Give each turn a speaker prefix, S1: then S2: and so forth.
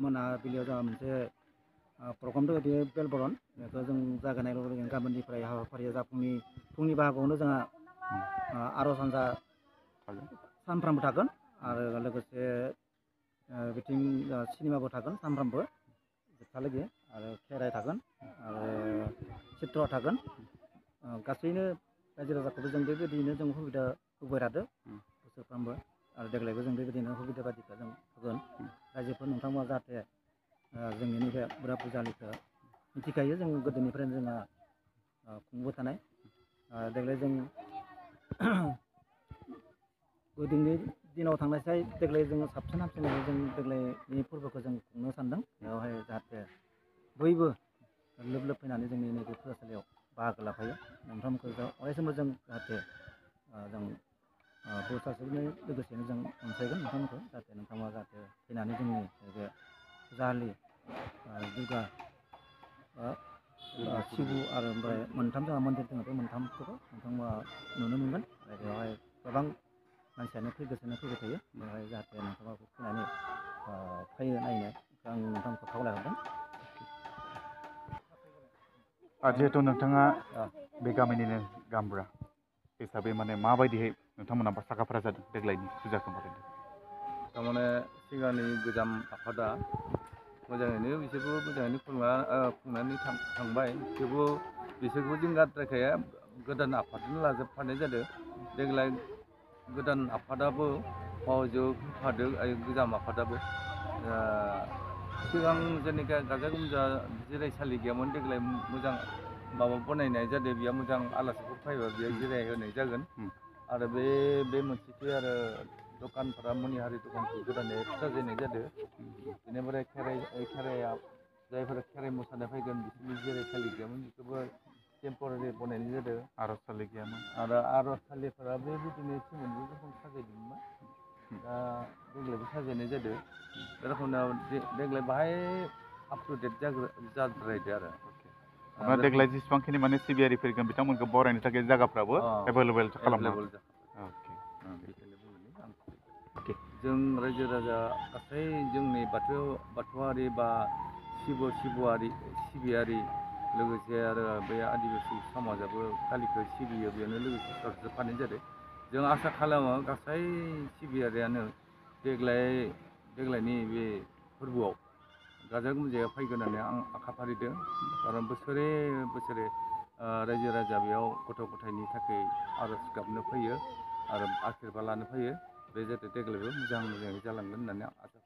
S1: मोनाबिलियाव जोंहा मोनसे प्रग्राम दङ बे बेलबरन बेखौ जों जागायनाय लोगो लोगो गाबोननिफ्राय हाबाफारिया फुंनि बाहागोआवनो जोंहा आर'ज हान्जा सानफ्रामबो थागोन आरो लोगोसे बिथिं सिनेमाबो थागोन सानफ्रामबो जोबथालागि आरो खेराइ थागोन आरो चित्र थागोन गासैनो रायजो राजाखौबो जों बेबायदियैनो जों सुबिदा होबाय थादों बोसोरफ्रामबो आरो देग्लायबो जों बेबायदिनो सुबिदा बादिखौ जों होगोन रायजोफोर नोंथांमोना जाहाथे जोंनि नैबे बुरा फुजालिखौ मिथिखायो जों गोदोनिफ्रायनो जोंहा खुंबोबाय थानाय देग्लाय जों गोदोनि दिनाव थांनायसाय देग्लाय जोङो साबसिन हामसिनै जों देग्लायनि फोरबोखौ जों खुंनो सानदों बेवहाय जाहाथे बयबो लोब लोब फैनानै जोंनि नैबे फरायसालियाव बाहागो लाफायो नोंथांमोनखौ अरायसमबो जों जाहाथे जों बोसोरसेनि लोगोसेनो जों अनसायगोन नोंथांमोनखौ जाहाथे नोंथांमोना जाहाथे फैनानै जोंनि बे फुजालि दुर्गा शिबु आरो ओमफ्राय मोनथाम जोंहा मन्दिर दङ बे मोनथामखौबो नोंथांमोना नुनो मोनगोन आरो बेवहाय गोबां मानसियानो फैगासिनो फैबाय थायो बेवहाय जाहाथे नोंथांमोनखौ फैनानै फैयो नायनो आं नोंथांमोनखौ खावलायहरदों
S2: जिहेथु नोंथाङा बे गामिनिनो गामब्रा हिसाबै माने माबायदिहाय नोंथांमोना साखाफारा जादों देग्लायनि फुजाखौ बानायदों
S3: थारमाने सिगांनि गोजाम आफादा मोजाङैनो बिसोरबो मोजाङैनो खुंनानै थांबाय थेवबो बिसोरखौ जों गाद्रायखाया गोदान आफादजों लाजोबफानाय जादों देग्लाय गोदान आफादाबो मावजोबफादों गोजाम आफादाबो सिगां जेनेखा गाजा गोमजा जिरायसालि गैयामोन देग्लाय मोजां माबा बनायनाय जादों बेयाव मोजां आलासिफोर फैबा बेयाव जिरायहोनाय जागोन आरो बे मोनसेथि आरो दखानफोरा मनिहारि दखानखौ गोदानै साजायनाय जादों बेनिफ्राय खेराइया जायफोरा खेराइ मोसानो फैगोन बिसोरनि जिरायसालि गैयामोन बेखौबो टेम्परारि बनायनाय जादों
S2: आर'जसालि गैयामोन
S3: आरो आर'जसालिफोरा बेबायदिनो सिमोनबो रोखोम साजायदोंमोन दा देग्लायबो साजायनाय जादों बे रोखोमनो देग्लाय बाहाय आप टु डेट जाद्रायदो आरो
S2: देग्लाय जेसेबांखिनि माने सिबियारि फैगोन बिथांमोनखौ बरायनो थाखाय जायगाफ्राबो एभेलेबेल खालामना
S3: जों रायजो राजा गासै जोंनि बाथौआरि बा सिबियारि लोगोसे आरो बे आदिबासि समाजाबो कालिखौ सिबियो बेयावनो लोगोसे सरजाबफानाय जादों जों आसा खालामो गासै सिबियारियानो देग्लायनि बे फोरबोआव गाजा गोमजायै फैगोन होननानै आं आखा फारिदों खारन बोसोरे रायजो राजा बेयाव गथ' गथायनि थाखाय आर'ज गाबनो फैयो आरो आशिर्बाद लानो फैयो बे जाहाथे देग्लायबो मोजाङै जालांगोन होननानै आं आसा